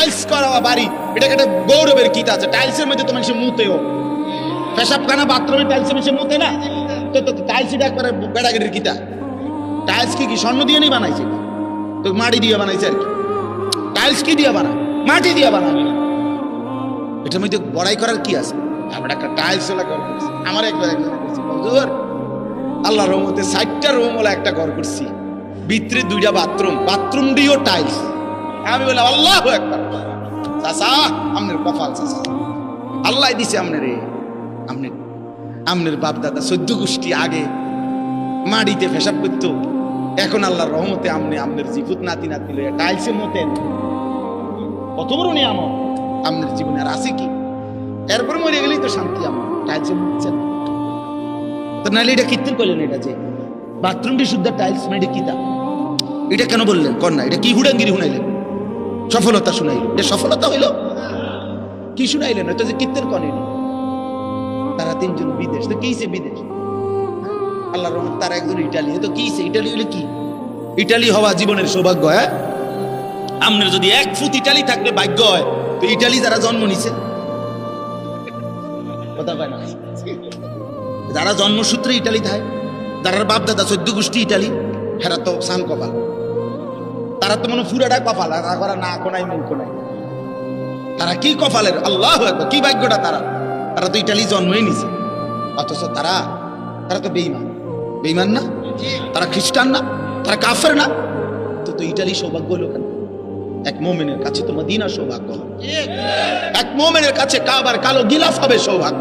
Tiles করা বাড়ি, এটাকে একটা গৌরবের কিতা আছে। টাইলসের মধ্যে তোমার সে মুতেও, পেশাবখানা বাথরুমে টাইলসের মধ্যে মুতে না, তো টাইলস এটা একবারে বেড়াগেটের কিতা। টাইলস কি স্বর্ণ দিয়ে নি বানাইছে, তো মাটি দিয়ে বানাইছে আর কি। টাইলস কি দিয়ে বানায়? মাটি দিয়ে বানাবে। এটার মধ্যে বড়াই করার কি আছে? আমরা একটা টাইলস ওলা ঘর করছি। আমার একবার হুজুর আল্লাহর রহমতে 60টা রুম ওলা একটা ঘর করছি, ভিতরে 2টা বাথরুম দিয়েও টাইলস। আমি বললাম আল্লাহু আকবার। চাচা আমনের কপাল, চাচা আল্লাহ দিছে আমনে রে। আমনের বাপ দাদা 14 গোষ্ঠী আগে মাটিতে পেশাব করতো, এখন আল্লাহর রহমতে আমনের জীবুত নাতি নাতি লইয়া টাইলসের মতেন। কত বড় নিয়ামত আমনের জীবনে, আর আছে কি? এরপর মরে গেলেই তো শান্তি। আমার টাইলসের মুতছেন তো, নাহলে এটা কীর্তন করলেন? এটা যে বাথরুমটি শুদ্ধ টাইলস, এটা কি তা? এটা কেন বললেন? কন্যা এটা কি হুড়াঙ্গিরি শুনাইলেন? সফলতা শুনাইল, এটা সফলতা হইল? কি শুনাইলেন? এটা যে কীর্তন করেন। তারা 3 জন বিদেশ, তো কি বিদেশ? আল্লাহর রহমত তারা একজন ইটালি, তো কি ইটালি হইলে কি? ইটালি হওয়া জীবনের সৌভাগ্য। হ্যাঁ, আপনার যদি 1 ফুট ইটালি থাকলে ভাগ্য হয়, তো ইটালি যারা জন্ম নিছে, কথা পায় না, যারা জন্মসূত্রে ইটালি থাকে, যারা বাপ দাদা 14 গোষ্ঠী ইটালি, হেরা তো সান কপাল। তারা তো মনে পুরাটা কপাল, আর করা না কোনাই মুখ নাই। তারা কি কপালের, আল্লাহু আকবার, কি ভাগ্যটা তারা। তারা তো ইটালি জন্মই নিছে, অথচ তারা তো বেঈমান না? তারা খ্রিস্টান না? তারা কাফের না? তো ইটালি সৌভাগ্য হলো কেন? এক মুমিনের কাছে তো মদিনা সৌভাগ্য, এক মুমিনের কাছে কাবার কালো গিলাফ হবে সৌভাগ্য।